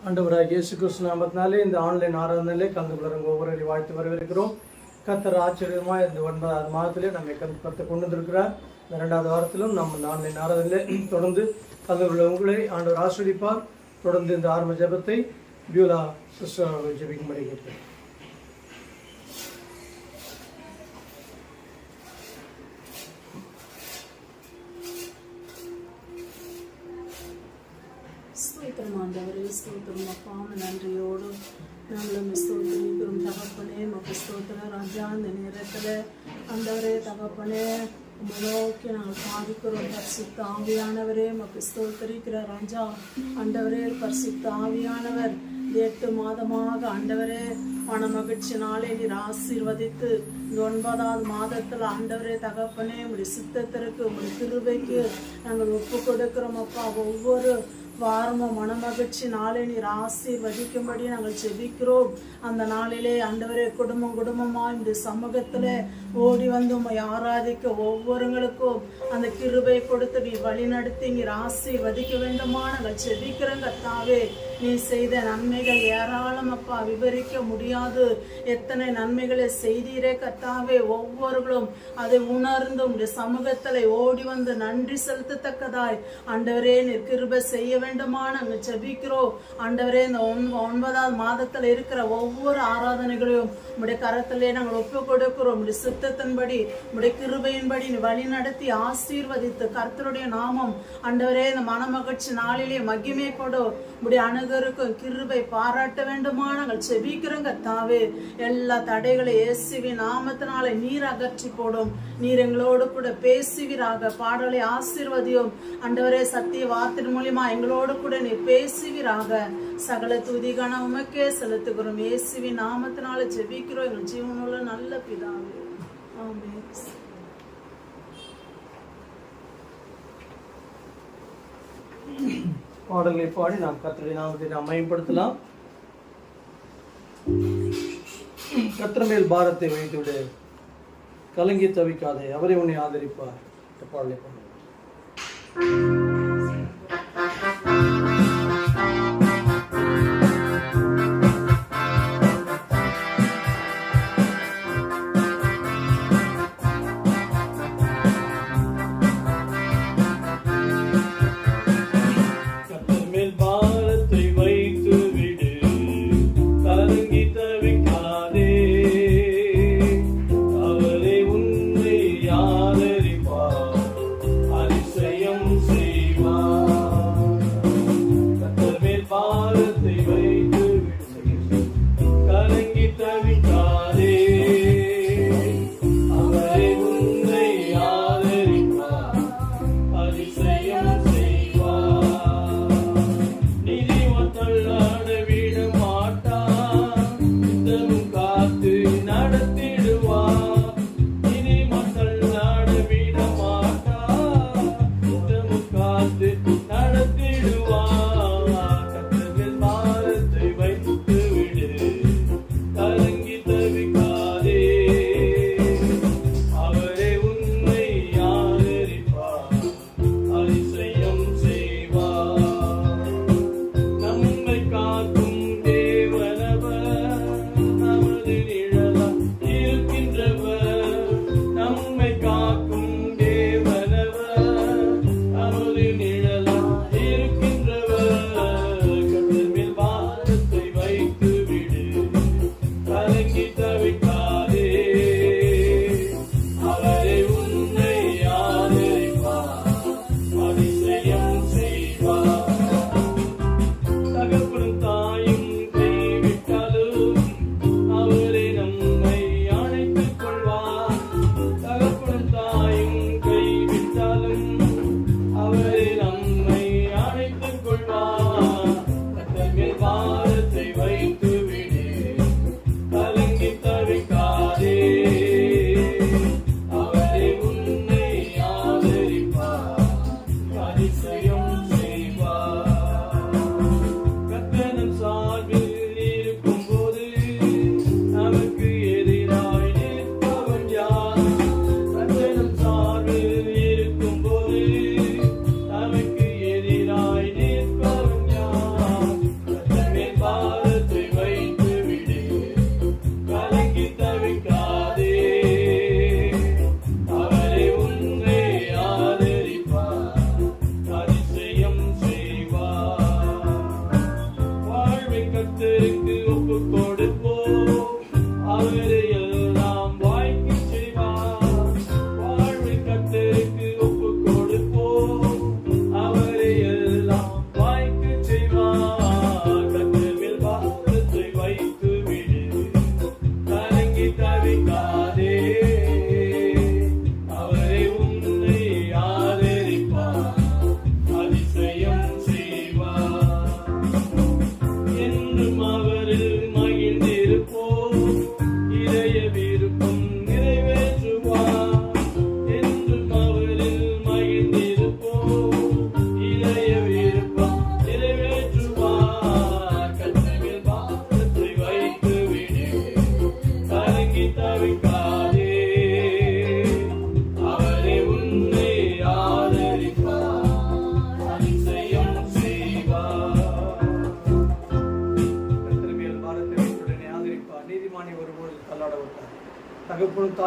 ஆண்டவராகிய இயேசு கிறிஸ்து நாமத்தினாலே இந்த ஆன்லைன் ஆராதனையிலே கலந்து கொள்ளுங்க ஒவ்வொரு வாழ்த்து வரவேற்கிறோம். கர்த்தர் ஆச்சரியமாக இந்த 9வது மாதத்திலே நம்மை கர்த்தர் கொண்டு வந்திருக்கிறார். இந்த 2வது வாரத்திலும் நம்ம இந்த ஆன்லைன் ஆராதனையிலே தொடர்ந்து கலந்து கொள்ள உங்களை ஆண்டவர் ஆசீர்வதிப்பார். தொடர்ந்து இந்த ஆரம்ப ஜெபத்தை பியூலா சிஸ்டர் அவர்கள் ஜெபிக்கும்படி கேட்கிறேன். ஸ்தோத்திரம் ஆண்டவரே, ஸ்தோத்திரம் அப்பா, நன்றியோடு நாங்களும் ஸ்தோத்திரிக்கிறோம் தகப்பனே. மக்கு ஸ்தோத்திர ராஜா, இந்த நேரத்தில் ஆண்டவரே தகப்பனே நோக்கி நாங்கள் பாதிக்கிறோம். பரிசுத்த ஆவியானவரே மக்கு ஸ்தோத்திரிக்கிற ராஜா. ஆண்டவரே பரிசுத்த ஆவியானவர் 8 மாதமாக ஆண்டவரே மன மகிழ்ச்சி நாளை நீர் ஆசீர்வதித்து இந்த 9வது மாதத்தில் ஆண்டவரே தகப்பனே உங்களுடைய சித்தத்திற்கு உங்களுடைய கிருபைக்கு நாங்கள் ஒப்பு கொடுக்கிறோம் அப்பா. ஒவ்வொரு வாரமும் மன மகிழ்ச்சி நாளை நீர் ஆசீர்வதிக்கும்படி நாங்கள் ஜெபிக்கிறோம். அந்த நாளிலே ஆண்டவரே குடும்பமாக இந்த சமூகத்தில் ஓடி வந்து உம்மை ஆராதிக்க ஒவ்வொருங்களுக்கும் அந்த கிருபை கொடுத்து நீ வழி நடத்தி நீர் ஆசீர்வதிக்க வேண்டுமா நாங்கள் ஜெபிக்கிறோம் கர்த்தாவே. நீ செய்த நன்மைகள் ஏராளம் அப்பா, விவரிக்க முடியாது. எத்தனை நன்மைகளை செய்தீரே கர்த்தாவே. ஒவ்வொருவரும் அதை உணர்ந்து உடைய சமூகத்தில் ஓடி வந்து நன்றி செலுத்தத்தக்கதாய் ஆண்டவரே நீர் கிருபை செய்ய வேண்டுமா நாங்கள் ஜெபிக்கிறோம். ஆண்டவரே இந்த 9வது மாதத்தில் இருக்கிற ஒவ்வொரு ஆராதனைகளையும் உடைய கரத்திலே நாங்கள் ஒப்பு கொடுக்கிறோம். உடைய சித்தத்தின்படி உடைய கிருபையின்படி நீ வழி நடத்தி ஆசீர்வதித்து கர்த்தருடைய நாமம் ஆண்டவரே இந்த மன மகிழ்ச்சி நாளிலே மகிமை கொடு. உடைய அணுகருக்கும் கிருபை பாராட்ட வேண்டுமா நாங்கள் ஜெபிக்கிறோம் கர்த்தாவே. எல்லா தடைகளை இயேசுவின் நாமத்தினாலே நீர் அகற்றி போடும். நீர் எங்களோடு கூட பேசுவீராக. பாடலை ஆசீர்வதியும் ஆண்டவரே. சத்திய வார்த்தை மூலியமா எங்களோடு கூட நீர் பேசுவீராக. சகல துதி கன உமக்கே செலுத்துகிறோம். இயேசுவின் நாமத்தினால ஜெபிக்கிறோம் எங்கள் ஜீவனுள்ள நல்ல பிதாவே, ஆமென். பாடல்களை பாடி நாம் கர்த்தருடைய நாமத்தை நாம் மகிமைப்படுத்தலாம். கர்த்தர் மேல் பாரத்தை வைத்துவிடு, கலங்கி தவிக்காதே, அவரை உன்னை ஆதரிப்பார். இந்த பாடலை பாடுவோம். செய்வார்.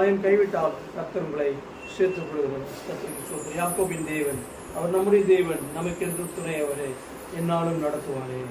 ஆயம் கைவிட்டாலும் கர்த்தர் உங்களை சேர்த்துக் கொள்கிறார். கர்த்தருக்கு ஸ்தோத்திரம். யாக்கோபின் தேவன் அவர் நம்முடைய தேவன், நமக்கு என்று துணை அவரை என்னாலும் நடத்துவாரே.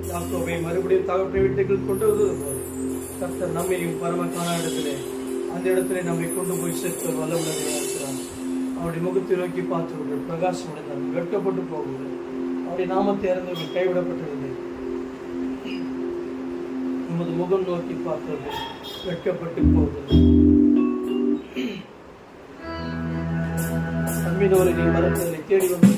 யாக்கோபை மறுபடியும் தகப்பனை வீட்டுக்குள் கொண்டு வருவது போல கர்த்தர் நம்மையும் பரமக்கான இடத்திலே அந்த இடத்திலே நம்மை கொண்டு போய் சேர்த்து வல்லவர்களாக இருக்கிறார். அவருடைய முகத்தை நோக்கி பார்த்தவர்கள் பிரகாசம் அடைந்தார்கள், வெட்கப்பட்டு போகுங்கள். அவருடைய நாமத்தை இறந்தவர்கள் கைவிடப்பட்டிருந்தது. நமது முகம் நோக்கி பார்த்தவர்கள் வெட்கப்பட்டு போகுங்கள். அன்பினோரை நீ மறந்ததை தேடி வந்து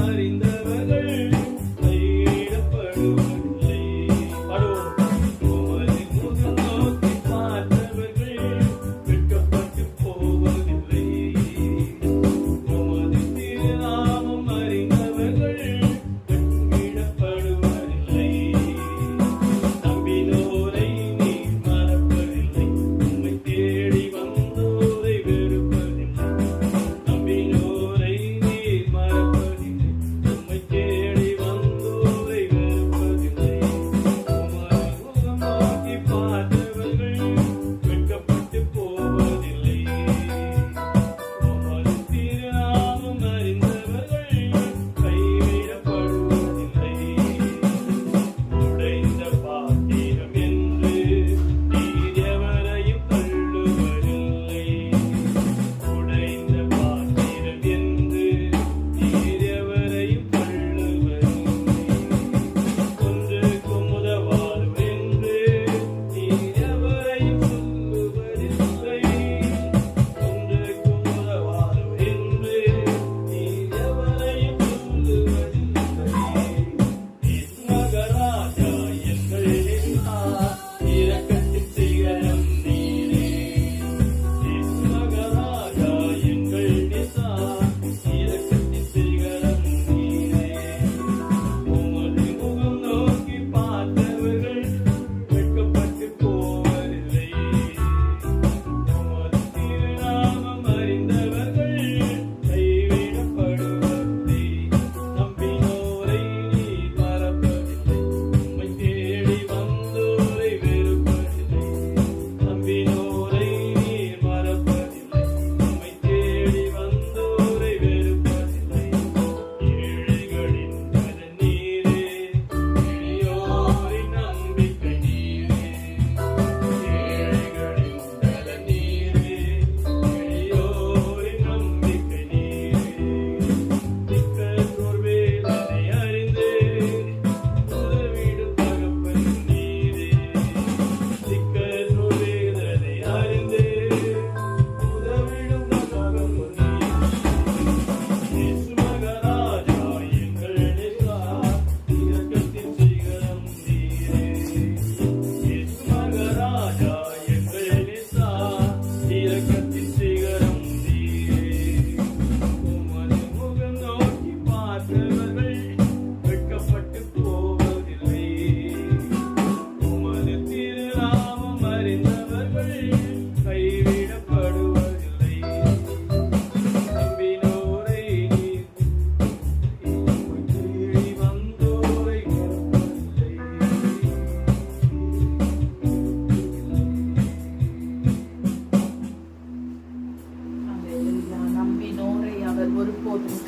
அறிந்தவர்கள் கைவிடப்படுவதில்லை.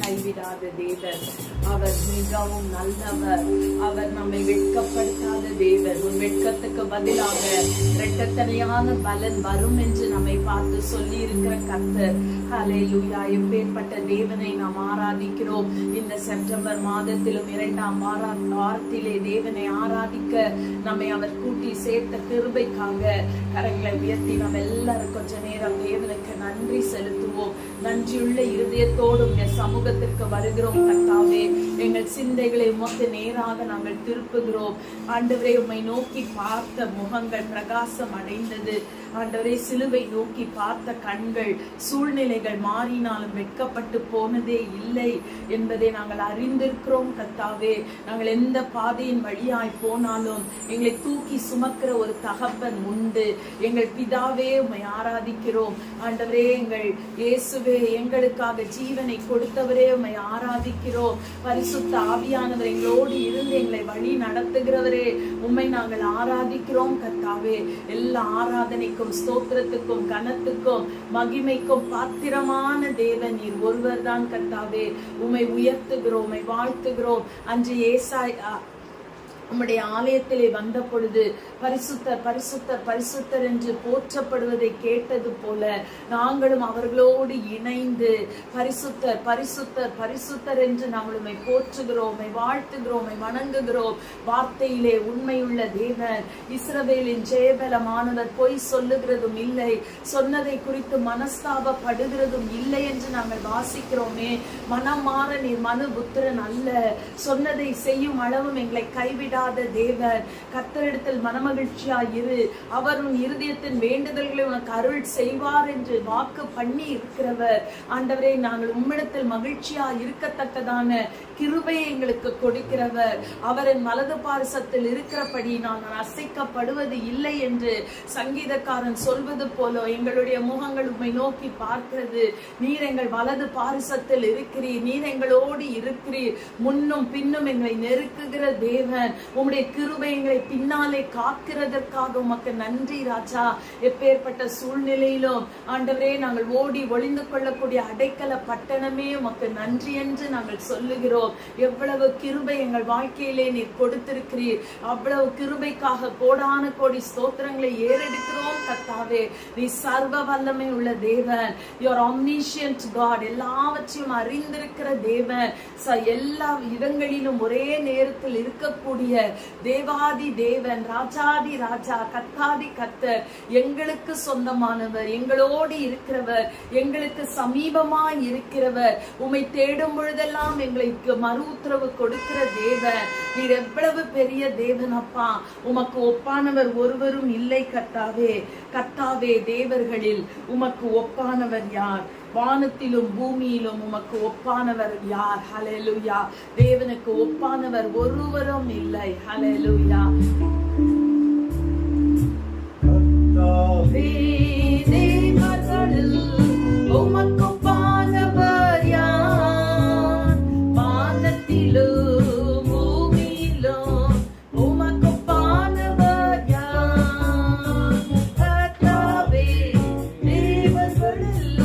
கைவிடாத தேவன். அவர் மிகவும் நல்லவர். அவர் நம்மை வெட்கப்படுத்தாத தேவன். உன் வெட்கத்துக்கு பதிலாக இரட்டத்தனையான பலன் வரும் என்று நம்மை பார்த்து சொல்லி இருக்கிற கர்த்தர். ஹல்லேலூயா. எப்பேற்பட்ட தேவனை நாம் ஆராதிக்கிறோம். இந்த செப்டம்பர் மாதத்திலும் 2ஆம் வாரத்திலே தேவனை ஆராதிக்க நம்மை அவர் கூட்டி சேர்த்த கிருபைக்காக கரங்களை உயர்த்தி நாம் எல்லாரும் கொஞ்ச நேரம் தேவனுக்கு நன்றி செலுத்துவோம். நன்றியுள்ள இருதயத்தோடு சமூகத்திற்கு வருகிறோம் கர்த்தாவே. எங்கள் சிந்தைகளை உமக்கு நேராக நாங்கள் திருப்புகிறோம். ஆண்டவரே, உம்மை நோக்கி பார்த்த முகங்கள் பிரகாசம் அடைந்தது. ஆண்டவரே, சிலுவை நோக்கி பார்த்த கண்கள் சூழ்நிலைகள் மாறினாலும் வெட்கப்பட்டு போனதே இல்லை என்பதை நாங்கள் அறிந்திருக்கிறோம் கர்த்தாவே. நாங்கள் எந்த பாதையின் வழியாய் போனாலும் எங்களை தூக்கி சுமக்கிற ஒரு தகப்பன் உண்டு. எங்கள் பிதாவே, உம்மை ஆராதிக்கிறோம். ஆண்டவரே, எங்கள் இயேசுவே, எங்களுக்காக ஜீவனை கொடுத்தவரே, உம்மை ஆராதிக்கிறோம். பரிசுத்த ஆவியானவர் எங்களோடு இருந்து எங்களை வழி நடத்துகிறவரே, உம்மை நாங்கள் ஆராதிக்கிறோம் கர்த்தாவே. எல்லா ஆராதனைக்கும் ஸ்தோத்திரத்துக்கும் கனத்துக்கும் மகிமைக்கும் பாத்திரமான தேவன் நீர் ஒருவர் தான் கர்த்தாவே. உம்மை உயர்த்துகிறோம், உம்மை வாழ்த்துகிறோம். அன்று ஏசாயா உம்முடைய ஆலயத்திலே வந்த பொழுது பரிசுத்தர் பரிசுத்தர் பரிசுத்தர் என்று போற்றப்படுவதை கேட்டது போல நாங்களும் அவர்களோடு இணைந்து பரிசுத்தர் பரிசுத்தர் பரிசுத்தர் என்று நாங்கள் உம்மை போற்றுகிறோம், உம்மை வாழ்த்துகிறோம், உம்மை வணங்குகிறோம். வார்த்தையிலே உண்மையுள்ள தேவன், இஸ்ரவேலின் ஜெயபலமானவர், பொய் சொல்லுகிறதும் இல்லை, சொன்னதை குறித்து மனஸ்தாபப்படுகிறதும் இல்லை என்று நாங்கள் வாசிக்கிறோமே. மனம் மாற நீர் மனு புத்திரன் அல்ல. சொன்னதை செய்யும் அளவும் எங்களை கைவிட தேவன். கர்த்தரிடத்தில் மனமகிழ்ச்சியாய் இரு, அவர் உன் இருதயத்தின் வேண்டுதல்களை உனக்கு அருள் செய்வார் என்று வாக்கு பண்ணி இருக்கிறவர். ஆண்டவரே, நாங்கள் உம்மிடத்தில் மகிழ்ச்சியாய் இருக்கத்தக்கதான கிருபையை எங்களுக்கு கொடுக்கிறவர். அவரின் வலது பாரிசத்தில் இருக்கிறபடி நாங்கள் அசைக்கப்படுவது இல்லை என்று சங்கீதக்காரன் சொல்வது போல எங்களுடைய முகங்கள் உம்மை நோக்கி பார்க்கிறது. நீர் எங்கள் வலது பாரிசத்தில் இருக்கிறீர், நீர் எங்களோடு இருக்கிறீர். முன்னும் பின்னும் எங்களை நெருக்குகிற தேவன். உம்முடைய கிருபை எங்களை பின்னாலே காக்கிறதற்காக உமக்கு நன்றி ராஜா. எப்பேற்பட்ட சூழ்நிலையிலும் ஆண்டவரே, நாங்கள் ஓடி ஒளிந்து கொள்ளக்கூடிய அடைக்கல பட்டணமே உமக்கு நன்றி என்று நாங்கள் சொல்லுகிறோம். எவ்வளவு கிருபை எங்கள் வாழ்க்கையிலே நீர் கொடுத்திருக்கிறீர். அவ்வளவு கிருபைக்காக கோடான கோடி ஸ்தோத்திரங்களை ஏறெடுக்கிறோம் கர்த்தாவே. நீ சர்வ வல்லமை உள்ள தேவன். You are omniscient God. எல்லாவற்றையும் அறிந்திருக்கிற தேவன். எல்லா இடங்களிலும் ஒரே நேரத்தில் இருக்கக்கூடிய தேவாதி தேவன், ராஜாதி ராஜா, கர்த்தாதி கர்த்தர், எங்களுக்கு சொந்தமானவர், எங்களோடு இருக்கிறவர், எங்களுக்கு சமீபமாய் இருக்கிறவர். உம்மை தேடும் பொழுதெல்லாம் எங்களுக்கு மறு உத்தரவு கொடுக்கிற தேவன். நீர் எவ்வளவு பெரிய தேவன் அப்பா. உமக்கு ஒப்பானவர் ஒருவரும் இல்லை கர்த்தாவே. கர்த்தாவே, தேவர்களில் உமக்கு ஒப்பானவர் யார்? வானத்திலும் பூமியிலும் உமக்கு ஒப்பானவர் யார்? ஹல்லேலூயா. தேவனுக்கு ஒப்பானவர் ஒருவரும் இல்லை. ஹல்லேலூயா. தேவர்களில் உமக்கு ஒப்பானவர் யார்? வானத்திலும் பூமியிலும் உமக்கு ஒப்பானவர் யார்? கர்த்தாவே, தேவர்களில்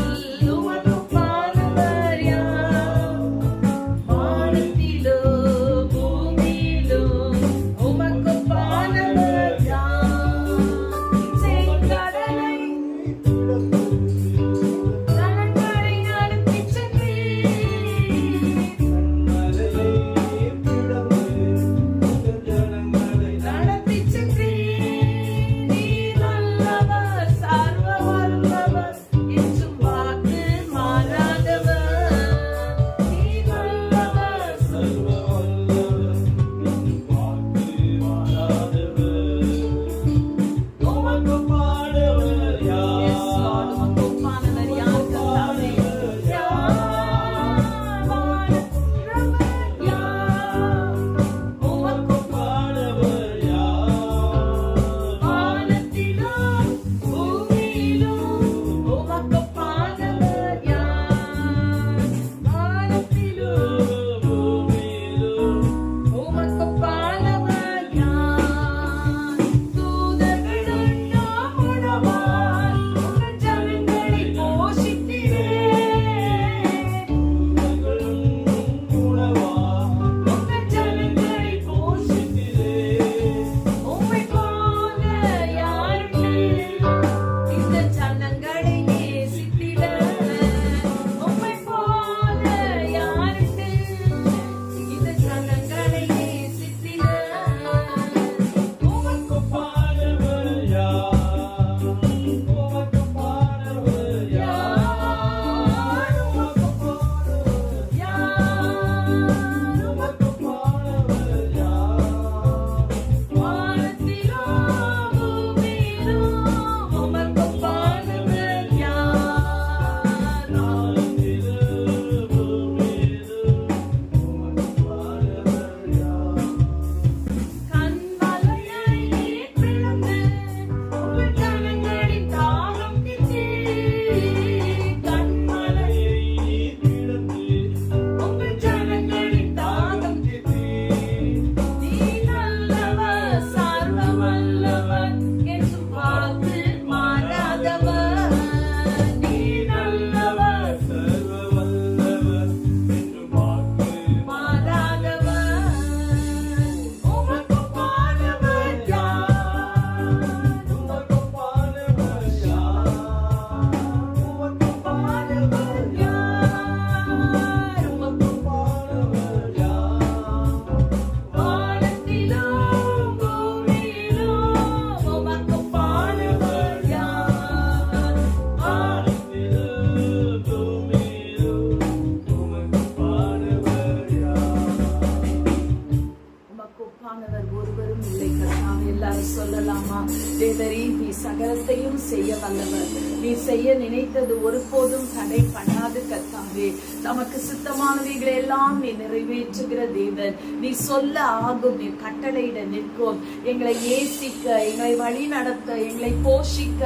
சொல்லலாமா? தேவரே, நீ சகலத்தையும் செய்ய வல்லவர். நீ செய்ய நினைத்தது ஒருபோதும் தடைப்படாது கர்த்தாவே. நமக்கு சித்தமானவைகளை எல்லாம் நீ நிறைவேற்றுகிற தேவன். நீ சொல்ல ஆகும், நீ கட்டளையிட நிற்கும். எங்களை நேசிக்க, எங்களை வழி நடத்த, எங்களை போஷிக்க,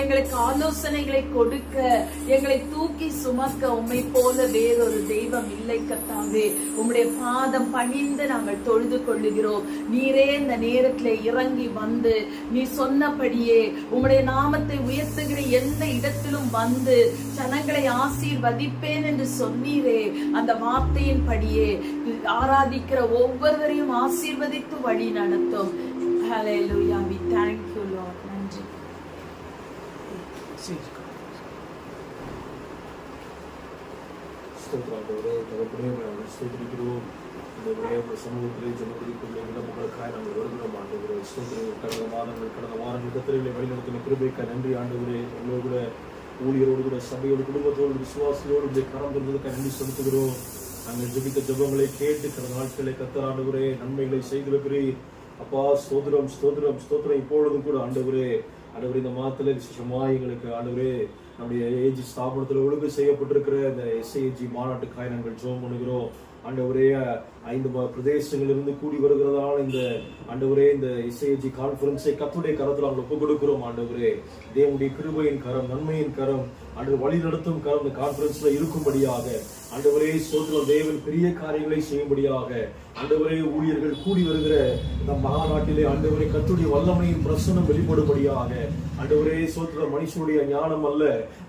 எங்களுக்கு ஆலோசனைகளை கொடுக்க, எங்களை தூக்கி சுமக்க உம்மை போல வேறொரு தெய்வம் இல்லை கர்த்தாவே. உம்முடைய பாதம் பணிந்து நாங்கள் தொழுது கொள்ளுகிறோம். நீரே இந்த நேரத்துல இறங்கி வந்து நீ சொன்னபடியே உம்முடைய நாமத்தை உயர்த்துகிற எந்த இடத்திலும் வந்து ஜனங்களை ஆசீர்வதிப்பேன் என்று சொன்னீரே, அந்த வார்த்தையின் படியே ஆராதிக்கிற ஒவ்வொருவரையும் ஆசீர்வதித்து வழி நடத்தும். Hallelujah, we thank you Lord. நன்றி. ஸ்தோத்திராண்டவரே, தகப்பனே, நாங்கள் ஸ்தோத்திரிக்கிறோம். இந்த சமூகத்திலே ஜனபதிக்குள்ள இடமுகளுக்காய் நாங்கள் வருகிறோம் ஆண்டவரே. ஸ்தோத்திரம். கடந்த வாரங்கள் கத்திரைகளை வழிநடத்தின கிருபைக்காய் நன்றி ஆண்டவரே. எங்களோடு கூட ஊழியரோடு கூட சபையோடு குடும்பத்தோடு விசுவாசியோடு இப்படி கரம் தந்ததுக்காக நன்றி செலுத்துகிறோம். நாங்கள் ஜெபித்த ஜெபங்களை கேட்டு கடந்த நாட்களை கர்த்தர் ஆண்டவரே நன்மைகளை செய்திருக்கிறீர். அப்பா ஸ்தோத்திரம் ஸ்தோத்திரம் ஸ்தோத்திரம். இப்பொழுதும் கூட ஆண்டவரே இந்த மாதத்துல விசேஷமாக எங்களுக்கு ஆண்டவரே நம்முடைய ஏஜி ஸ்தாபனத்தில் ஒழுங்கு செய்யப்பட்டிருக்கிற இந்த SAG மாநாட்டுக்காய் நாங்கள் ஜெபம் பண்ணுகிறோம். ஆண்டவரே 5 பிரதேசங்களிலிருந்து கூடி வருகிறதால இந்த ஆண்டவரே இந்த SAG கான்ஃபரன்ஸை கர்த்தருடைய கரத்தில் நாங்கள் ஒப்புக் கொடுக்கிறோம். ஆண்டவரே தேவனுடைய கிருபையின் கரம், நன்மையின் கரம், ஆண்டவர் வழி நடத்தும் கரம் இந்த கான்ஃபரன்ஸ்ல இருக்கும்படியாக ஆண்டவரே ஸ்தோத்திரம். தேவன் பெரிய காரியங்களை செய்யும்படியாக ஆண்டவரே ஊழியர்கள் கூடி வருகிற இந்த மாநாட்டிலே ஆண்டவரே கர்த்தருடைய வல்லமையின் பிரசன்னம் வெளிப்படும்படியாக ஆண்டவரே ஸ்தோத்திரம். மனுஷனுடைய ஞானம் அல்ல,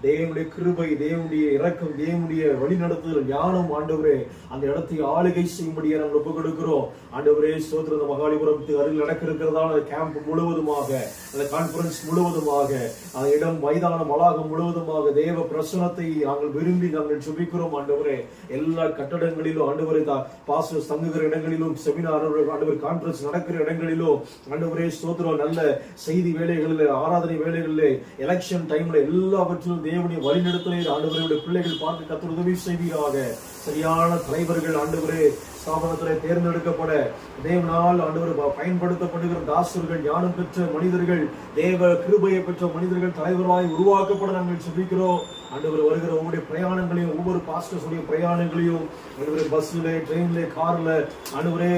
தேவனுடைய கிருபை, தேவனுடைய இரக்கம், தேவனுடைய வழி நடத்துதல் ஞானம் ஆண்டவரே அந்த இடத்தை ஆளுகை செய்யும்படியாக நாங்கள் ஒப்புக் கொடுக்கிறோம். ஆண்டவரே ஸ்தோத்திரம். இந்த மகாலிபுரத்துக்கு அருகில் நடக்க இருக்கிறதான கேம்ப் முழுவதுமாக, அந்த கான்ஃபரன்ஸ் முழுவதுமாக, அந்த இடம் மைதானம் வளாகம் முழுவதுமாக தேவ பிரசனத்தை நாங்கள் விரும்பி நாங்கள் ஜெபிக்கிறோம். ஆண்டவரே எல்லா கட்டடங்களிலும் ஆண்டவரே பாஸ்டர்ஸ் தங்குகிற இடங்களிலும், செமினார் ஆண்டவர் கான்ஃபரன்ஸ் நடக்கிற இடங்களிலும் ஆண்டவரே ஸ்தோத்திரம். நல்ல செய்தி வேலைகளில், ஆராதனை வேலைகளில், எலெக்ஷன் டைம்ல எல்லாவற்றிலும் தேவனுடைய வழிநடத்தலை ஆண்டவருடைய பிள்ளைகள் பார்த்து கர்த்தர் உதவி செய்வீராக. சரியான தலைவர்கள் ஆண்டவரே ஸ்தாபனத்திலே தேர்ந்தெடுக்கப்பட தேவனால் ஆண்டவர் பயன்படுத்தப்படுகிற தாசர்கள், ஞானம் பெற்ற மனிதர்கள், தேவ கிருபையை பெற்ற மனிதர்கள் தலைவராய் உருவாக்கப்பட நாங்கள் ஜெபிக்கிறோம். ஆண்டவர் வருகிற ஒவ்வொரு பிரயாணங்களையும், ஒவ்வொரு பாஸ்டர்ஸுடைய பிரயாணங்களையும் ஆண்டவரே பஸ்ல, ட்ரெயின்ல, கார்ல, ஆண்டவரே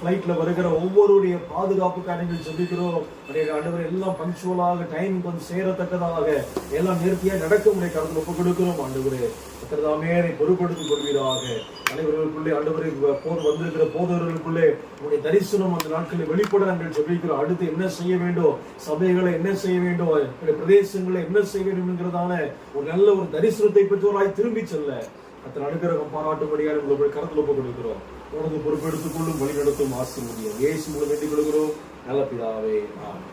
பிளைட்ல வருகிற ஒவ்வொருடைய பாதுகாப்புக்காக நாங்கள் ஜெபிக்கிறோம். ஆண்டவரே எல்லாம் பங்க்சுவலாக டைம் கொஞ்சம் சேரத்தக்கதாக எல்லாம் நேர்த்தியாக நடக்க முடிய கடந்து ஒப்புக் கொடுக்கிறோம். ஆண்டவரே கர்த்தர்தாமே பொறுப்படுத்திக் கொள்வீராக. அனைவர்களுக்குள்ளே ஆண்டவரை வந்திருக்கிற போதவர்களுக்குள்ளே உங்களுடைய தரிசனம் அந்த நாட்களில் வெளிப்பட நாங்கள் ஜெபிக்கிறோம். அடுத்து என்ன செய்ய வேண்டும், சபைகளை என்ன செய்ய வேண்டும், பிரதேசங்களை என்ன செய்ய வேண்டும் என்கிறதான ஒரு நல்ல ஒரு தரிசனத்தை பெற்றோராய் திரும்பி செல்ல அத்தனை அனுகிரகம் பாராட்டும்படியாக உங்களுடைய கருத்தில் ஒப்புக் கொடுக்கிறோம். உனது பொறுப்பெடுத்துக் கொள்ளும், வழி நடத்தும், ஆசீர்வதியும் இயேசு மூலம் வேண்டிக் கொள்கிறோம் நல்ல பிதாவே. ஆமென்.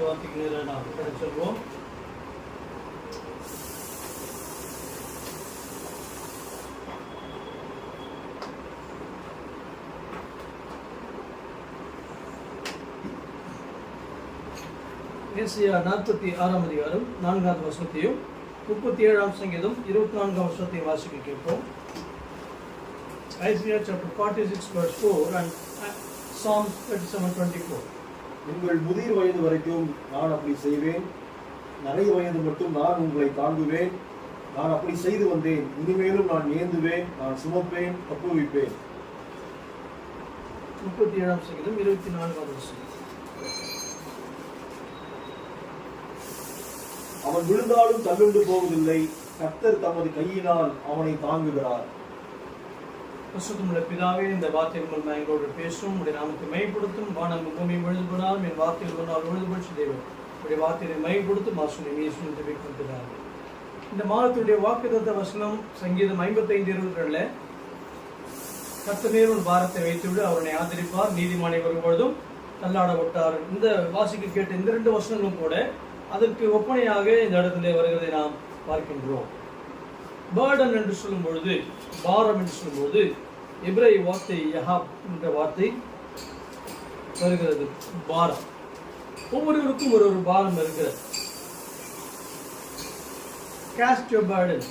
வார்த்தைக்கு நேராக நாம் செல்வோம். ஏசாயா 46ஆம் அதிகாரம் 4ஆவது வசனத்தையும் 37ஆம் சங்கீதம் 24ஆம் வசனத்தையும் வாசிக்க கேட்போம். Isaiah chapter 46 verse 4 and Psalms 37:24. உங்கள் முதிர் வயது வரைக்கும் நான் அப்படி செய்வேன், நிறைய வயது மட்டும் நான் உங்களை தாங்குவேன். நான் அப்படி செய்து வந்தேன், இனிமேலும் நான் ஏந்துவேன், நான் சுமப்பேன், தப்புவிப்பேன். 37ஆம் சங்கீதம் 24ஆவது வசனம். அவன் விழுந்தாலும் தள்ளுண்டு போவதில்லை, கர்த்தர் தமது கையினால் அவனை தாங்குகிறார். பரிசுத்தமுள்ள பிதாவே, இந்த வார்த்தையின் மூலமாக எங்களோடு பேசும், உடைய நாமத்தை மையப்படுத்தும். வானம் பூமியும் எழுதுபடாலும் என் வார்த்தைகள் ஒன்றால் எழுதுபடுச்சு தேவன் உடைய வார்த்தையை மையப்படுத்தும். ஆசிரியர் இயேசுவின் ஜெபிக்கிறார். இந்த மாதத்துடைய வாக்குத்தத்த வசனம் சங்கீதம் 55:22. கர்த்தர் மேல் ஒரு பாரத்தை வைத்துவிடு, அவனை ஆதரிப்பார், நீதிமானை வரும்பொழுதும் தள்ளாட விட்டார். இந்த வாசிக்க கேட்ட இந்த 2 வசனங்களும் கூட அதற்கு ஒப்பனையாக இந்த இடத்திலே வருகிறதை நாம் பார்க்கின்றோம். பேர்டன் என்று சொல்லும் பொழுது, பாரம் என்று சொல்லும் பொழுது எபிரேய வார்த்தை யஹாப் என்ற வார்த்தை வருகிறது. பாரம், ஒவ்வொருவருக்கும் ஒரு பாரம் இருக்கிறது. Caste your Burton.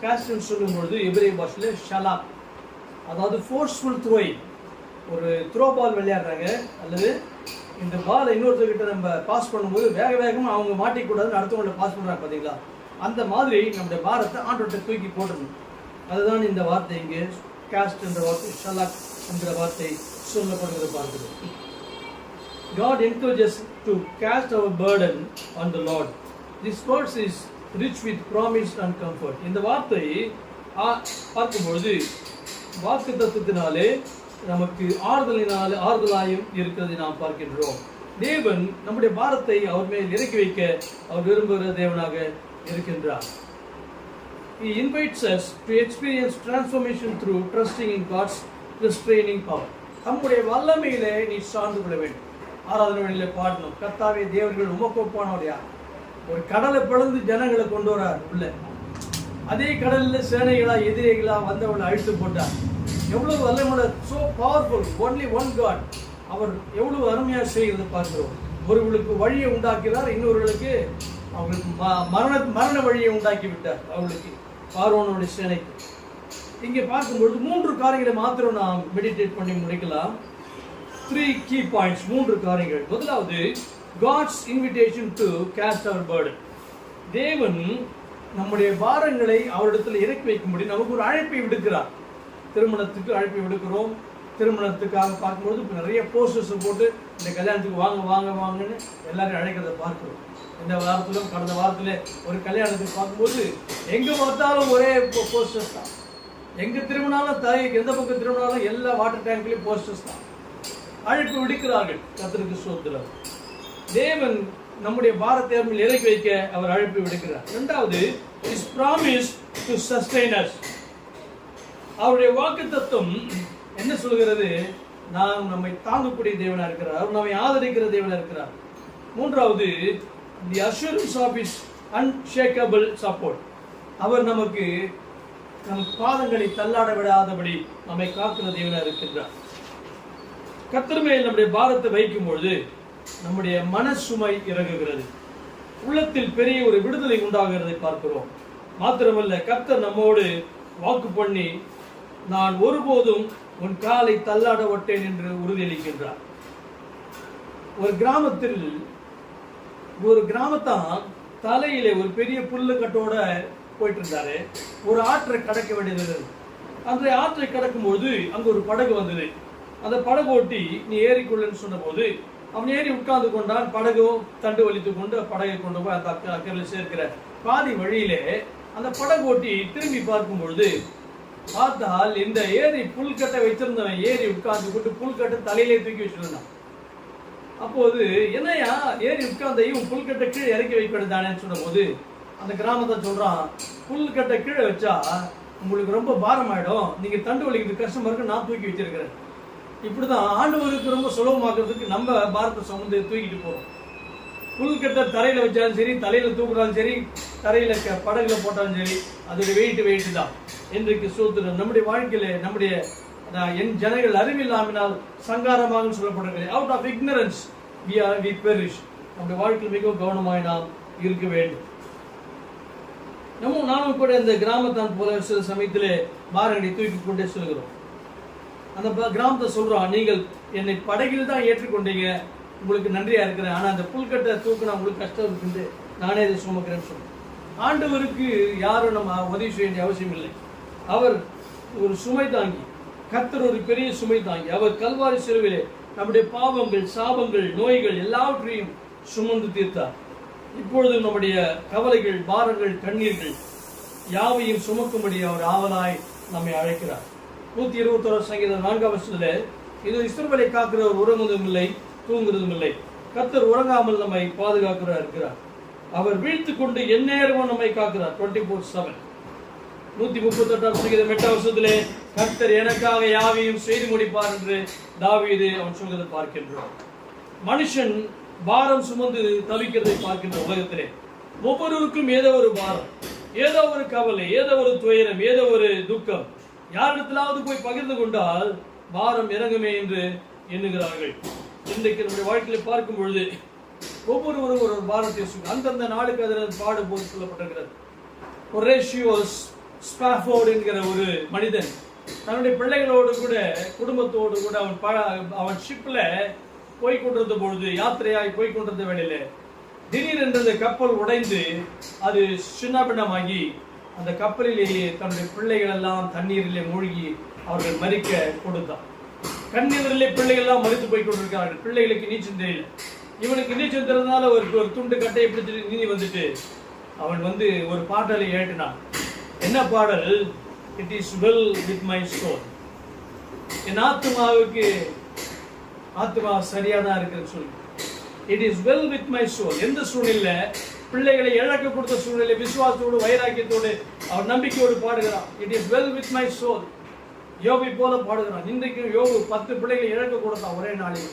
கேஸ்ட்னு சொல்லும் பொழுது எபிரேய பாஷையில் ஷலா, அதாவது ஃபோர்ஸ்ஃபுல் த்ரோயிங். ஒரு த்ரோ பால் விளையாடுறாங்க, அல்லது இந்த பால் இன்னொருத்தர்கிட்ட நம்ம பாஸ் பண்ணும்போது வேக வேகமாக அவங்க மாட்டிக்கூடாதுன்னு அடுத்தவங்களை பாஸ் பண்ணுறாங்க பார்த்தீங்களா, அந்த மாதிரி நம்முடைய பாரத்தை ஆண்டோட்ட தூக்கி போட்டுருணும். அதுதான் இந்த வார்த்தை இங்கே கேஸ்ட் என்ற வார்த்தை, ஷலாக் என்ற வார்த்தை சொல்லப்படுகிறது பார்க்கிறோம். God encourages to cast our burden on the Lord. This verse is rich with promise and comfort. இந்த வார்த்தை பார்க்கும்பொழுது வாக்குத்தத்தத்தினாலே நமக்கு ஆறுதலாயும் இருக்கிறதை நாம் பார்க்கின்றோம். தேவன் நம்முடைய பாரத்தை அவர் மேல் இறக்கி வைக்க அவர் விரும்புகிற தேவனாக இருக்கின்றார். He invites us to experience transformation through trusting in God's restraining power. நம்முடைய வல்லமையிலே நீ சார்ந்து கொள்ள வேண்டும். ஆராதனை வேளையிலே பாடணும், கர்த்தாவே தேவர்கள் உமக்கு ஒப்பானவர் யார். ஒரு கடலை பிளந்து ஜனங்களை கொண்டு வரார் உள்ள, அதே கடலில் சேனைகளா எதிரிகளா வந்தவங்களை அழித்து போட்டார். எவ்வளவு வல்லமையுள்ள, so powerful, only one god. அவர் எவ்வளவு அருமையாக செய்கிறது பார்க்கிறோம். ஒருவர்களுக்கு வழியை உண்டாக்கிறார், இன்னொருவர்களுக்கு அவங்களுக்கு மரண வழியை உண்டாக்கி விட்டார் அவர்களுக்கு, பார்வோனுடைய சேனைக்கு. இங்கே பார்க்கும்பொழுது 3 காரியங்களை மாத்திரம் நாம் மெடிடேட் பண்ணி முடிக்கலாம். 3 key points, 3 காரியங்கள். முதலாவது, God's invitation to cast our burden. தேவன் நம்முடைய பாரங்களை அவரிடத்தில் இறக்கி வைக்கும்படி நமக்கு ஒரு அழைப்பை விடுக்கிறார். திருமணத்துக்கு அழைப்பை விடுக்கிறோம். திருமணத்துக்காக பார்க்கும்போது இப்போ நிறைய போஸ்டர்ஸ் போட்டு இந்த கல்யாணத்துக்கு வாங்க வாங்க வாங்கன்னு எல்லாரையும் அழைக்கிறத பார்க்கிறோம். இந்த வாரத்திலும் கடந்த வாரத்தில் ஒரு கல்யாணத்துக்கு பார்க்கும்போது எங்கே பார்த்தாலும் ஒரே போஸ்டர்ஸ் தான். எங்கே திரும்பினாலும் எந்த பக்கம் திரும்பினாலும் எல்லா வாட்டர் டேங்க்லேயும் போஸ்டர்ஸ் தான். அழைப்பு விடுக்கிறார்கள். கர்த்தருக்கு ஸ்தோத்திரம். தேவன் நம்முடைய பாரத்தை இறக்கி வைக்க அவர் அழைப்பு விடுக்கிறார். இரண்டாவது, His promise to sustain us. அவருடைய வாக்குத்தத்தம் என்ன சொல்கிறது? நம்மை தாங்கக்கூடிய தேவனா இருக்கிறார், அவர் நம்மை ஆதரிக்கிற தேவனா இருக்கிறார். மூன்றாவது, the assurance of His unshakable support. அவர் நமக்கு நம் பாதங்களை தள்ளாட விடாதபடி நம்மை காக்கிற தேவனா இருக்கின்றார். கர்த்தர் மேல் நம்முடைய பாரத்தை வைக்கும் பொழுது நம்முடைய மனசுமை இறங்குகிறது, உள்ளத்தில் பெரிய ஒரு விடுதலை உண்டாகிறதை பார்க்கிறோம். மாத்திரமல்ல, கர்த்தர் நம்மோடு வாக்கு பண்ணி, நான் ஒருபோதும் உன் காலை தள்ளாட விட்டேன் என்று உறுதியளிக்கின்றார். ஒரு கிராமத்தான் தலையிலே ஒரு பெரிய புல்லுக்கட்டோட போயிட்டு இருந்தாரு. ஒரு ஆற்றை கடக்க வேண்டியது. அந்த ஆற்றை கடக்கும்போது அங்க ஒரு படகு வந்தது. அந்த படகு ஓட்டி நீ ஏறிக்கொள்ளுன்னு சொன்ன போது அவன் ஏறி உட்கார்ந்து கொண்டான். படகும் தண்டு வலித்து கொண்டு படகை கொண்டு போய் அந்த அக்கறையில் சேர்க்கிற பாதி வழியிலே அந்த படகு ஓட்டி திரும்பி பார்க்கும் பொழுது பார்த்தால் இந்த ஏரி புல்கட்டை வைத்திருந்தவன் ஏறி உட்கார்ந்து கொண்டு புல்கட்டை தலையிலே தூக்கி வச்சிருந்தான். அப்போது என்னையா ஏறி உட்கார்ந்தையும் புல்கட்டை கீழே இறக்கி வைக்கணுதானேன்னு சொன்ன போது அந்த கிராமத்தை சொல்றான், புல்கட்டை கீழே வச்சா உங்களுக்கு ரொம்ப பாரம் ஆயிடும், நீங்க தண்டு வலிக்கிறது கஷ்டமா இருக்கு, நான் தூக்கி வச்சிருக்கிறேன். இப்படிதான் ஆண்டவருக்கு ரொம்ப சுலபமாக்குறதுக்கு நம்ம பாரத்தை சுமந்து தூக்கிட்டு போறோம். புல்கட்டை தரையில வச்சாலும் சரி, தலையில தூக்குறாலும் சரி, தரையில படகுல போட்டாலும் சரி, அதோட வெயிட் தான். இன்றைக்கு சோதனை நம்முடைய வாழ்க்கையில நம்முடைய என் ஜனங்கள் அறிவில்லாமினால் சங்காரமாக சொல்லப்படுகிறது. Out of ignorance we perish. நம்முடைய வாழ்க்கையில் மிகவும் கவனமாய் நாம் இருக்க வேண்டும். நாமும் கூட இந்த கிராமத்தான் போல சில சமயத்திலே பாரங்களை தூக்கி கொண்டே செல்கிறோம். அந்த கிராமத்தை சொல்றோம், நீங்கள் என்னை படகில் தான் ஏற்றுக்கொண்டீங்க, உங்களுக்கு நன்றியா இருக்கிறேன், ஆனா அந்த புல்கட்டை தூக்கினா உங்களுக்கு கஷ்டம் இருக்குது, நானே இதை சுமக்கிறேன்னு சொல்றேன். ஆண்டவருக்கு யாரும் நம்ம உதவி செய்ய வேண்டிய அவசியம் இல்லை. அவர் ஒரு சுமை தாங்கி, கர்த்தர் ஒரு பெரிய சுமை தாங்கி, அவர் கல்வாரி சிலுவையிலே நம்முடைய பாவங்கள், சாபங்கள், நோய்கள் எல்லாவற்றையும் சுமந்து தீர்த்தார். இப்பொழுது நம்முடைய கவலைகள், பாரங்கள், கண்ணீர்கள் யாவையும் சுமக்கும்படி அவர் ஆவலாய் நம்மை அழைக்கிறார். 121 சங்கீதம் 4ஆம் வசனத்திலே, இது இஸ்ரவேலை காக்கிறவர் உறங்குவதும் இல்லை, தூங்குவதும் இல்லை, கர்த்தர் உறங்காமல் நம்மை பாதுகாக்கிறார் இருக்கிறார். அவர் வீழ்த்து கொண்டு எந்நேரமும் நம்மை காக்கிறார். 24/7. 138ஆம் சங்கீதம் 8ஆம் வசனத்திலே, கர்த்தர் எனக்காக யாவையும் செய்து முடிப்பார் என்று தாவீது அவன் சொல்வதை பார்க்கின்றோம். மனுஷன் பாரம் சுமந்து தவிக்கிறதை பார்க்கின்ற உலகத்திலே ஒவ்வொருவருக்கும் ஏதோ ஒரு பாரம், ஏதோ ஒரு கவலை, ஏதோ ஒரு துயரம், ஏதோ ஒரு துக்கம். யாரிடத்திலாவது போய் பகிர்ந்து கொண்டால் பாரம் இறங்குமே என்று எண்ணுகிறார்கள். இன்றைக்கு நம்முடைய வாழ்க்கையை பார்க்கும் பொழுது ஒவ்வொருவரும் ஒரு பாரத்தை அந்தந்த நாளுக்கு அதில் பாடு போது சொல்லப்பட்டிருக்கிறது. ஹொரேஷியோஸ் ஸ்பாஃபோர்ட் என்கிற ஒரு மனிதன் தன்னுடைய பிள்ளைகளோடு கூட குடும்பத்தோடு கூட அவன் ஷிப்ல போய்கொண்டிருந்த பொழுது, யாத்திரையாய் போய்கொண்டிருந்த வேளையில திடீரென்று அந்த கப்பல் உடைந்து அது சின்னபின்னமாகி அந்த கப்பலிலேயே தன்னுடைய பிள்ளைகள் எல்லாம் தண்ணீரிலே மூழ்கி அவர்கள் மரிக்க கொடுத்தான். கண்ணீரிலே பிள்ளைகள் எல்லாம் மரித்து போய் கொண்டிருக்கிறார்கள். பிள்ளைகளுக்கு நீச்சல் தெரியல. இவனுக்கு நீச்சல் தெரிஞ்சதுனால ஒரு துண்டு கட்டையை பிடிச்சிட்டு நீந்தி வந்துட்டு அவன் ஒரு பாடலை ஏற்றினான். என்ன பாடல்? It is well with my soul. என் ஆத்மாவுக்கு ஆத்மா சரியாதான் இருக்குன்னு சொல்லி, it is well with my soul. எந்த சூழ்நிலை பிள்ளைகளை இழக்க கொடுத்த சூழ்நிலை விசுவாசத்தோடு வைராக்கியத்தோடு அவர் நம்பிக்கையோடு பாடுகிறான். It is well with my soul. யோபை போல பாடுகிறான். இன்றைக்கு யோபு 10 பிள்ளைகளை இழக்க கொடுத்தான் ஒரே நாளில்.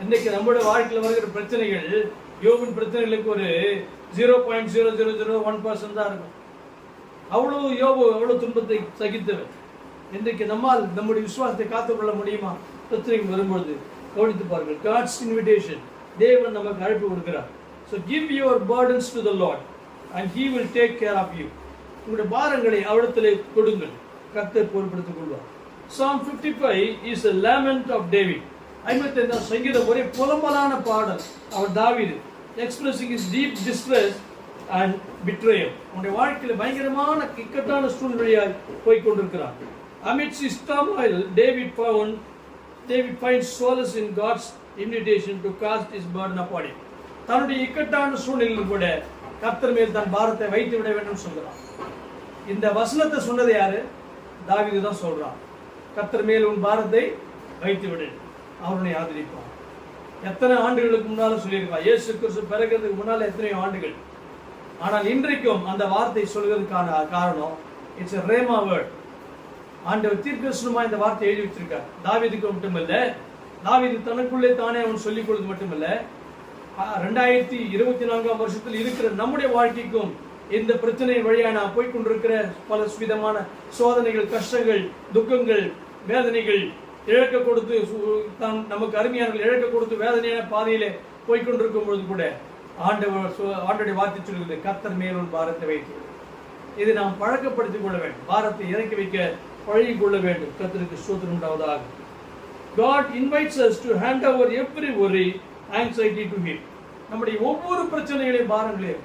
இன்றைக்கு நம்முடைய வாழ்க்கையில் வருகிற பிரச்சனைகள் யோபின் பிரச்சனைகளுக்கு ஒரு 0.0001% தான் இருக்கும். அவ்வளவு யோபு அவ்வளவு துன்பத்தை சகித்தவர். இன்றைக்கு நம்மால் நம்முடைய விசுவாசத்தை காத்துக்கொள்ள முடியுமா? பிரச்சனைகள் வரும்பொழுது கவனித்து பாருங்கள். God's invitation, தேவன் நமக்கு அழைப்பு கொடுக்கிறார். So give your burdens to the Lord and he will take care of you. உங்களுடைய பாரங்களை அவரிடத்திலே கொடுங்கள், கர்த்தர் பொறுப்படுத்திக் கொள்வார். Psalm 55 is a lament of David. 55 சங்கீதம் ஒரே புலம்பலான பாடல். அவர் தாவீது expressing his deep distress and betrayal. உங்களுடைய வாழ்க்கையில் பயங்கரமான இக்கட்டான சூழ்நிலையாய் போய் கொண்டிருக்கிறார். Amidst his turmoil, David finds solace in God's invitation to cast his burden upon him. தன்னுடைய இக்கட்டான சூழ்நிலையில் கூட கர்த்தர் மேல் தன் பாரத்தை வைத்து விட வேண்டும் சொல்கிறான். இந்த வசனத்தை சொன்னது யாரு? தாவீது தான் சொல்றான். கர்த்தர் மேல் உன் பாரத்தை வைத்து விடு, அவனை ஆதரிப்பான். எத்தனை ஆண்டுகளுக்கு முன்னால சொல்லியிருக்கான். இயேசு கிறிஸ்து பிறக்கிறதுக்கு முன்னால எத்தனையோ ஆண்டுகள். ஆனால் இன்றைக்கும் அந்த வார்த்தை சொல்கிறதுக்கான காரணம் இட்ஸ் a rhema word. ஆண்டவர் தீர்க்கதரிசனமா இந்த வார்த்தை எழுதி வச்சிருக்கார். தாவீதுக்கு மட்டுமல்ல, தாவீது தனக்குள்ளே தானே அவன் சொல்லிக் கொள்வது மட்டுமல்ல, 2024 வருஷத்தில் இருக்கிற நம்முடைய வாழ்க்கைக்கும் இந்த பிரச்சனை வழியா நான் போய்கொண்டிருக்கிற பல விதமான சோதனைகள், கஷ்டங்கள், துக்கங்கள், வேதனைகள், இழக்க கொடுத்து நமக்கு அருமையானவர்கள் இழக்க கொடுத்து வேதனையான பாதையிலே போய்கொண்டிருக்கும் பொழுது கூட ஆண்டவருடைய வார்த்தை சொல்கிறது, கர்த்தர் மேல் உன் பாரத்தை வைத்து. இது நாம் பழக்கப்படுத்திக் கொள்ள வேண்டும். பாரத்தை இறக்கி வைக்க பழகிக் கொள்ள வேண்டும். கர்த்தருக்கு ஸ்தோத்திரம் உண்டாவதாக. God invites us to hand over every worry, anxiety to him. நம்முடைய ஒவ்வொரு பிரச்சனைகளையும் பாரங்களையும்,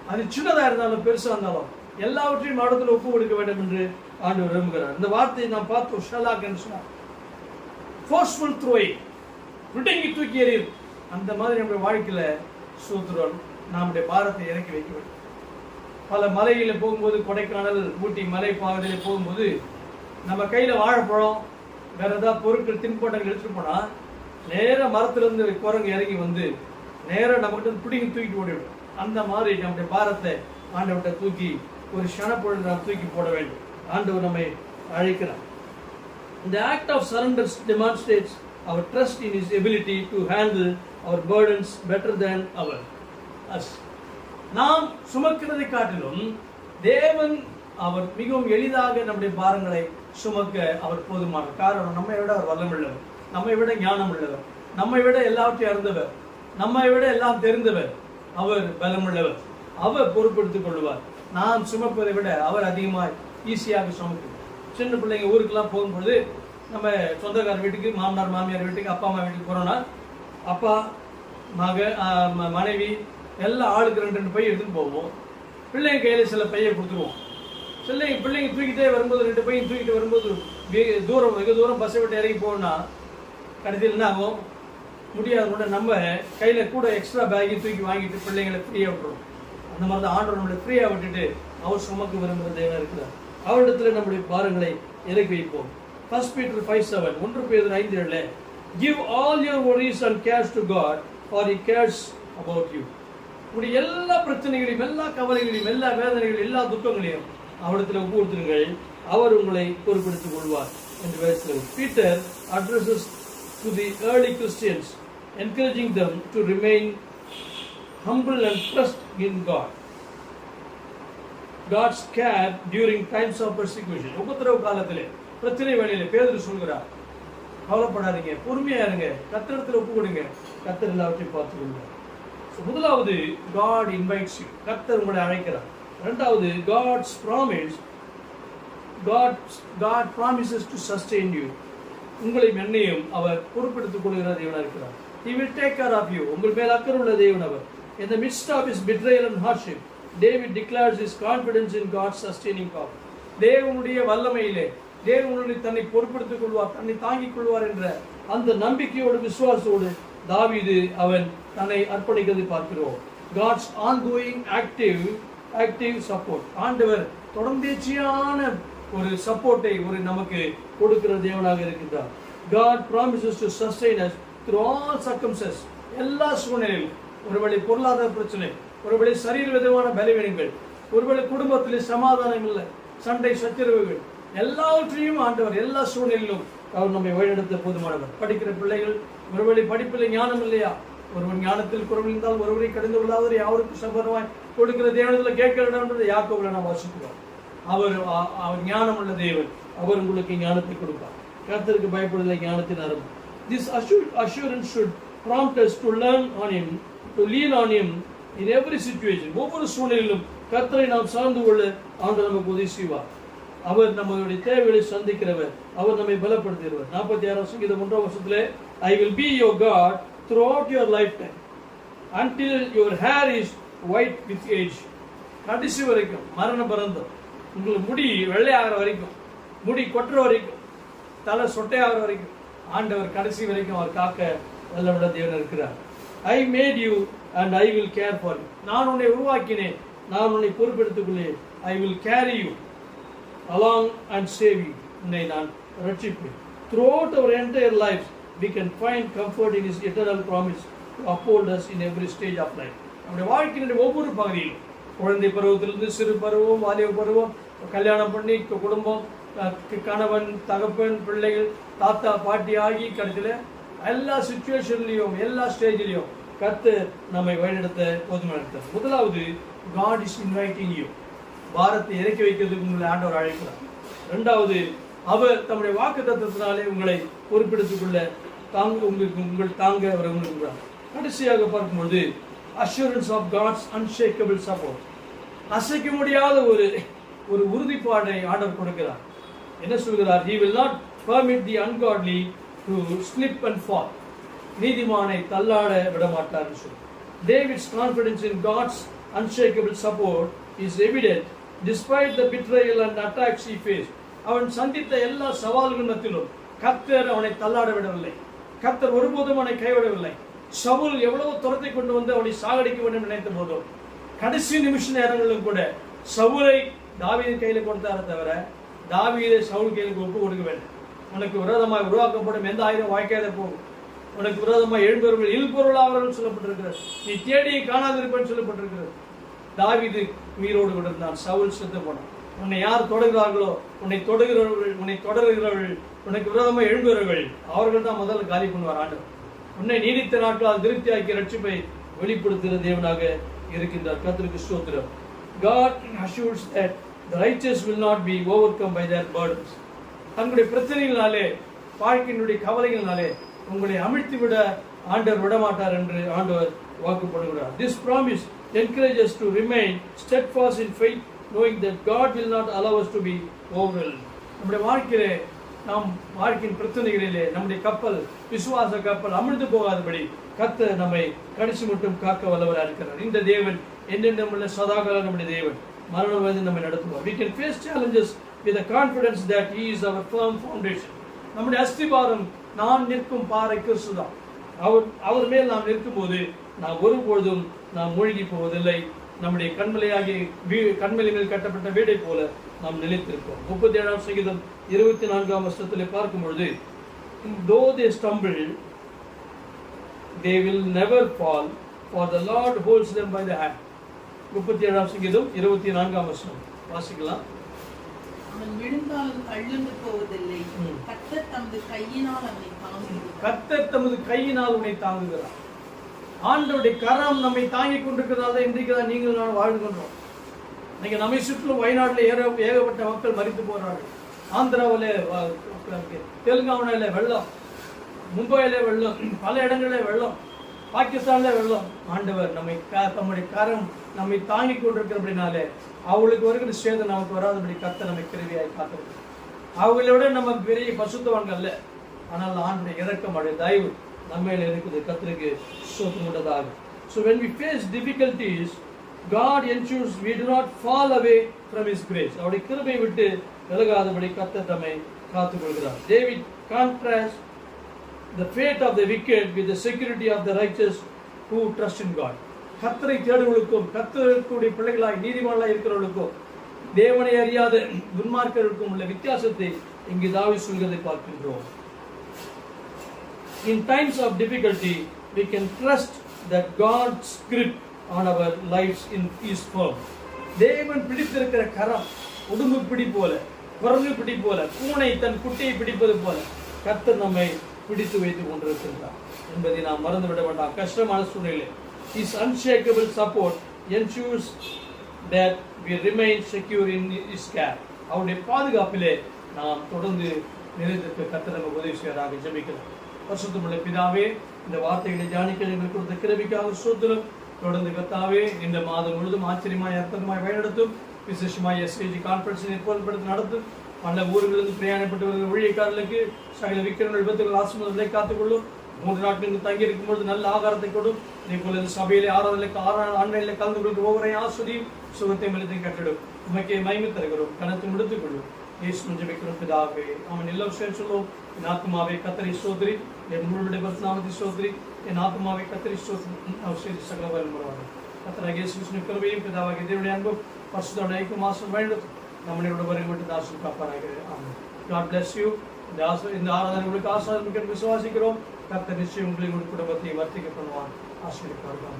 அது சின்னதா இருந்தாலும் பெருசா இருந்தாலும் எல்லாவற்றையும் இடத்துல ஒப்பு கொடுக்க வேண்டும் என்று ஆண்டவர் விரும்புகிறார். இந்த வார்த்தையை நாம் பார்த்தோம். ஷலாக் என்று சொன்னார். forceful throwing, விட்டங்கி தூக்கி எறியும். அந்த மாதிரி நம்முடைய வாழ்க்கையில சூத்திரம் நம்முடைய பாரத்தை இறக்கி வைக்க வேண்டும். பல மலையில போகும்போது, கொடைக்கானல், ஊட்டி மலை பாதையில போகும்போது நம்ம கையில வாழைப்பழம் வேற ஏதாவது பொருட்கள் தின்பண்டங்கள் எடுத்துட்டு போனா நேர மரத்திலிருந்து குரங்கு இறங்கி வந்து நேர நம்மகிட்ட பிடிங்கி தூக்கிட்டு ஓடிவிடும். அந்த மாதிரி நம்முடைய பாரத்தை ஆண்டவர்கிட்ட தூக்கி ஒரு க்ஷணப்பொழுது நாம் தூக்கி போட வேண்டும். ஆண்டவர் நம்மை அழைக்கிறார். The act of surrender demonstrates our trust in his ability to handle our burdens better than us. நாம் சுமக்கிறதை காட்டிலும் தேவன் அவர் மிகவும் எளிதாக நம்முடைய பாரங்களை சுமக்க அவர் போதுமானவர். காரணம், நம்மை விட அவர் வல்லமுள்ளவர், நம்மை விட ஞானம் உள்ளவர், நம்மை விட எல்லாவற்றையும் அறிந்தவர், நம்மை விட எல்லாம் தெரிந்தவர். அவர் பலமுள்ளவர். அவர் பொறுப்படுத்திக் கொள்வார். நாம் சுமப்பதை விட அவர் அதிகமாக ஈஸியாக சுமக்கும். சின்ன பிள்ளைங்க ஊருக்கெல்லாம் போகும்பொழுது நம்ம சொந்தக்கார வீட்டுக்கு, மாமனார் மாமியார் வீட்டுக்கு, அப்பா அம்மா வீட்டுக்கு போறோம்னா அப்பா, மனைவி எல்லாம் ஆளுக்கு 2 பை எடுத்துட்டு போவோம். பிள்ளைங்க கையில சில பையை கொடுத்துருவோம். பிள்ளைங்க தூக்கிட்டே வரும்போது 2 பையன் தூக்கிட்டு வரும்போது வெகு தூரம் பஸ்ஸை விட்டு இறங்கி போகணும்னா கடைசியில் என்ன ஆகும்? முடியாத நம்ம கையில கூட எக்ஸ்ட்ரா பேக்கையும் தூக்கி வாங்கிட்டு பிள்ளைங்களை ஃப்ரீயா விட்டுருவோம். அந்த மாதிரி தான் ஆண்டவர் நம்மளை ஃப்ரீயா விட்டுட்டு அவர் சுமக்க விரும்புகிற தேவனா இருக்கிறார். அவரிடத்துல நம்முடைய பாரங்களை இறக்கி வைப்போம். 1 Peter 5:7, 1 Peter 5:7, give all your worries and cares to God, for he cares about you. உங்களுடைய எல்லா பிரச்சனைகளையும், எல்லா கவலைகளையும், எல்லா வேதனைகளையும், எல்லா துக்கங்களையும் அவரிடத்துல ஒப்பு கொடுத்துருங்கள், அவர் உங்களை பொறுப்படுத்திக் கொள்வார் என்று பேசுகிறது. Peter addresses to the early Christians, encouraging them to remain humble and trust in God. God's care during times of persecution. உபத்திரவ காலத்திலே, பிரச்சனை வேளையிலே பேதுரு சொல்கிறார், கவலைப்படாதீங்க, பொறுமையா இருங்க, கர்த்தரிடத்தில் ஒப்பு கொடுங்க, கர்த்தர் எல்லாவற்றையும் பார்த்துக் கொள்வார். முதலாவது, God invites you. கர்த்தர் உங்களை அழைக்கிறார். இரண்டாவது, God promises to sustain you. உங்களை என்னையும் அவர் பொறுப்பெடுத்துக் கொள்கிற தேவனாக இருக்கிறார். He will take care of you. உங்கள் மேல் அக்கறை உள்ள தேவன் அவர். In the midst of his betrayal and hardship, David declares his confidence in God's sustaining power. தேவனுடைய வல்லமையிலே தேவனுடைய தன்னை பொறுப்பெடுத்துக் கொள்வார், தன்னை தாங்கிக் கொள்வார் என்ற அந்த நம்பிக்கையோடு விசுவாசத்தோடு தாவீது அவன் தன்னை அர்ப்பணிக்கிறதை பார்க்கிறோம். God's ongoing active support. ஆண்டவர் தொடர்ந்தேச்சியான ஒரு சப்போர்ட்டை நமக்கு கொடுக்கிற தேவனாக இருக்கின்றார். God promises to sustain us through all circumstances. எல்லா சூழ்நிலையிலும், ஒருவேளை பொருளாதார பிரச்சனை, ஒருவேளை சரீர விதமான பலவீனங்கள், ஒருவேளை குடும்பத்திலே சமாதானம் இல்லை, சண்டை சச்சரவுகள், எல்லாவற்றையும் ஆண்டவர் எல்லா சூழ்நிலையிலும் அவர் நம்மை வழிநடத்த போதுமானவர். படிக்கிற பிள்ளைகள், ஒருவேளை படிப்பில் ஞானம் இல்லையா, ஒருவன் ஞானத்தில் குறைவு இருந்தால் ஒருவரை கடந்து கொள்ளாதவர் யாருக்கு சம்பரமாய் கொடுக்கிற தேவனத்தில் கேட்கிற இடம்ன்றது யாக்கோபில் நாம் வாசிக்கிறோம். அவர் ஞானம் உள்ள தேவன், அவர் உங்களுக்கு ஞானத்தை கொடுப்பார். கர்த்தருக்கு பயப்படுதலை ஞானத்தின் ஆரம்பம். This assurance should prompt us to learn on him, to lean on him in every situation. ஒவ்வொரு சூழ்நிலையிலும் கர்த்தரை நாம் சார்ந்து கொள்ள ஆண்டவர் நமக்கு உதவி செய்வார். அவர் நம்மளுடைய தேவைகளை சந்திக்கிறவர், அவர் நம்மை பலப்படுத்துகிறவர். 46 சங்கீதம் 1 வருஷத்திலே, I will be your God throughout your lifetime until your hair is white with age. கடைசி வரைக்கும், மரண பரந்தம், உங்களுக்கு முடி வெள்ளையாகிற வரைக்கும், முடி கொட்டுற வரைக்கும், தலை சொட்டையாகிற வரைக்கும் ஆண்டவர் கடைசி வரைக்கும் அவர் காக்க வல்லவிட தேவன் இருக்கிறார். I made you and I will care for you. நான் உன்னை உருவாக்கினேன், நான் உன்னை பொறுப்பெடுத்துக் கொள்ளேன். I will carry you along and save you. உன்னை நான் ரட்சிப்பேன். Throughout our entire lives we can find comfort in his eternal promise to uphold us in every stage of life. நம்முடைய வாழ்க்கையினுடைய ஒவ்வொரு பகுதியிலும், குழந்தை பருவத்திலிருந்து சிறு பருவம், வாலிப பருவம், கல்யாணம் பண்ணி குடும்பம், கணவன், தகப்பன், பிள்ளைகள், தாத்தா, பாட்டி ஆகி கடைசியில் எல்லா சிச்சுவேஷன்லையும் எல்லா ஸ்டேஜ்லையும் கர்த்தர் நம்மை வழிநடத்த போதுமானவர். முதலாவது, God is inviting you. பாரத்தை இறக்கி வைக்கிறதுக்கு உங்களை ஆண்டவர் அழைக்கிறார். இரண்டாவது, அவர் தம்முடைய வாக்குத்தத்தத்தினாலே உங்களை பொறுப்பெடுத்துக் கொள்ள உங்கள் தாங்க அவர் விரும்புகிறார். கடைசியாக பார்க்கும்போது, assurance of God's unshakable support. அசைக்க முடியாத ஒரு உறுதிப்பாடை ஆண்டவர் கொடுக்கிறார். என்ன சொல்கிறார்? He will not permit the ungodly to slip and fall. நீதிமானை தள்ளாட விடமாட்டார். David's confidence in God's unshakable support is evident despite the betrayal and attacks he faced. அவன் சந்தித்த எல்லா சவால்கள் மத்தியிலும் கர்த்தர் அவனை தள்ளாட விடவில்லை. கர்த்தர் ஒருபோதும் அவனை கைவிடவில்லை. சவுல் எவ்வளவு துரத்தை கொண்டு வந்து அவனை சாகடிக்க வேண்டும் நினைத்த போதும் கடைசி நிமிஷ நேரங்களிலும் கூட சவுலை தாவீதின் கையில கொடுத்தார தவிர தாவீதை சவுல் கையிலுக்கு ஒப்பு கொடுக்க வேண்டும். உனக்கு விரோதமாக உருவாக்கப்படும் எந்த ஆயுதம் வாய்க்காத போகும், உனக்கு விரோதமாக எழும்பவர்கள் இல்பொருளாளர்கள் சொல்லப்பட்டிருக்கிறது, நீ தேடி காணாதிருப்பேன்னு சொல்லப்பட்டிருக்கிறது. தாவீது உயிரோடு கொண்டிருந்தான், சவுல் செத்து போனான். உன்னை யார் தொடர்கிறார்களோ, உன்னை தொடர்கிறவர்கள், உனக்கு விரோதமாக எழும்புகிறவர்கள், அவர்கள் தான் முதல்ல காலி பண்ணுவார் ஆண்டவர். உன்னை நீடித்த நாட்களால் திருப்தியாக்கிய ரட்சிப்பை வெளிப்படுத்துகிற தேவனாக இருக்கின்றார். கர்த்தருக்கு ஸ்தோத்திரம். God assures that the righteous will not be overcome by their burdens. தங்களுடைய பிரச்சனைகளினாலே, வாழ்க்கையினுடைய கவலைகளினாலே உங்களை அமிழ்த்தி விட ஆண்டவர் விடமாட்டார் என்று ஆண்டவர் வாக்குப்படுகிறார். This promise encourages us to remain steadfast in faith, knowing that God will not allow us to be overwhelmed. நம்முடைய வாழ்க்கையிலே, நாம் வாழ்க்கையின் பிரச்சனைகளிலே நம்முடைய கப்பல், விசுவாச கப்பல் அமிழ்ந்து போகாதபடி கர்த்தர் நம்மை கடைசி மட்டும் காக்க வல்லவராக இருக்கிறார். இந்த தேவன் என்னென்னும் உள்ள சதாகால நம்முடைய தேவன் மரணம் வந்து நம்மை நடத்துவார். We can face challenges with the confidence that he is our firm foundation. நம்முடைய அஸ்திபாரம், நான் நிற்கும் பாறை கிறிஸ்துதான். அவர் மேல் நாம் நிற்கும் போது நாம் ஒருபொழுதும் நாம் மூழ்கி போவதில்லை. நம்முடைய கண்மலை மேல் கட்டப்பட்ட வீடை போல நாம் நிலைத்திருப்போம். 37 சங்கீதம் 24 வசனத்திலே பார்க்கும் பொழுது, though they stumble they will never fall, for the Lord holds them by the hand. 37 சங்கீதம் 24 வசனம் வாசிக்கலாம். அவன் விழுந்தாலும் தள்ளுண்டு போவதில்லை, கர்த்தர் தமது கையினால் அவனை தாங்குகிறார். கர்த்தர் தமது கையினால் உன்னை தாங்குகிறார். ஆண்டவருடைய கரம் நம்மை தாங்கிக் கொண்டிருக்கிறதால இன்றைக்கு தான் நீங்கள் நான் வாழ்ந்து கொண்டோம். இன்னைக்கு நம்மை சுற்றிலும் வயநாட்டில் ஏகப்பட்ட மக்கள் மரித்து போறார்கள். ஆந்திராவிலே, தெலுங்கானாவிலே வெள்ளம், மும்பையிலே வெள்ளம், பல இடங்களிலே வெள்ளம், பாகிஸ்தானிலே வெள்ளம். ஆண்டவர் நம்மை தம்முடைய கரம் நம்மை தாங்கி கொண்டிருக்கிறபடினாலே அவங்களுக்கு வருகிற சேதம் நமக்கு வராதபடி கர்த்தர் நம்மை கிருபையாய் காத்திருக்கிறார். அவங்களை விட நம்ம பெரிய பசுத்தவான்கள் அல்ல, ஆனால் ஆண்டுடைய இரக்கம் அடைய தயவு நம்மையில இருக்குது. கர்த்தருக்கு ஸ்தோத்திரம் உண்டதாக. So when we face difficulties, God ensures we do not fall away from His grace. அவருடைய கிருபையை விட்டு விலகாதபடி கர்த்தர் நம்மை காத்துக் கொள்கிறார். David contrasts the fate of the wicked with the security of the righteous who trust in God. கர்த்தரை தேடுவர்களுக்கும் கர்த்தருடைய பிள்ளைகளாய் நீதிமான்களாய் இருக்கிறவர்களுக்கும் தேவனை அறியாத துன்மார்க்கருக்கும் உள்ள வித்தியாசத்தை இங்கு தாவீது சொல்கிறதை பார்க்கின்றோம். In times of difficulty, we can trust that God's grip on our lives is firm. தேவன் பிடித்திருக்கிற கரம் உடும்பு பிடி போல, குரங்கு பிடி போல, பூனை தன் குட்டியை பிடிப்பது போல கர்த்தர் நம்மை பிடித்து வைத்துக் கொண்டிருக்கின்றார் என்பதை நாம் மறந்துவிட வேண்டாம். கஷ்டமான சூழ்நிலை His unshakable support ensures that we remain secure in His care. அவருடைய பாதுகாப்பிலே நாம் தொடர்ந்து நிலைத்திருக்க கர்த்தர் நமக்கு உதவி செய்வதாக ஜெபிக்கிறோம். பரிசுத்தமுள்ள பிதாவே, இந்த வார்த்தைகளை தியானிக்க எங்களுக்கு கொடுத்த கிருபைக்காக ஸ்தோத்திரம். தொடர்ந்து கர்த்தாவே இந்த மாதம் முழுதும் ஆச்சரியமாய் அற்புதமாய் வழிநடத்தும். விசேஷமாய் எஸ்கேஜி கான்ஃபரன்ஸை ஏற்பாடுபடுத்தி நடத்தும். பல ஊர்களிலிருந்து பிரயாணப்பட்டு வருகிற ஊழியக்காரர்களுக்கு சகல விக்கிரங்கள் விபத்துகள் ஆசீர்வாதங்களை காத்துக்கொள்ளும். 3 நாட்களுக்கு தங்கி இருக்கும் பொழுது நல்ல ஆகாரத்தை கொடும். இதே போல சபையிலே ஆன்லைன்ல கலந்து கொள்கிற ஒவ்வொரு ஆஸ்வதியும் சுகத்தை மெலித்தையும் கட்டிடும். உமக்கே மகிமை தருகிறோம், கனத்தை முடித்துக் கொள்ளும். இயேசு ஜெபிக்கிறோம் பிதாவே, ஆமென். எல்லாம் சேர்ந்து சொல்லுவோம். என் ஆத்துமாவே கர்த்தரை ஸ்தோத்திரி, என் முழுவதுடைய பரிசுத்த ஸ்தோத்திரி, என் ஆத்துமாவே கர்த்தரை ஸ்தோத்திரி. அவர் செய்தி சகல வல்லமையுள்ளவர். கர்த்தராகிய இயேசு கிறிஸ்துவின் கிருபையும் பிதாவாகிய தேவனுடைய அன்பும் பரிசுத்த ஐக்கியமும் ஆசீர்வாதமும் வேண்டும். நம்முடைய வருகை மட்டும் தாசன் காப்பாராக. ஆமென். God bless you. இந்த ஆராதனை உங்களுக்கு ஆசீர்வாதம் விசுவாசிக்கிறோம். கர்த்தர் நிச்சயம் உங்களை குடும்பத்தை வர்த்திக்க பண்ணுவார். ஆசீர்வதிப்பார்.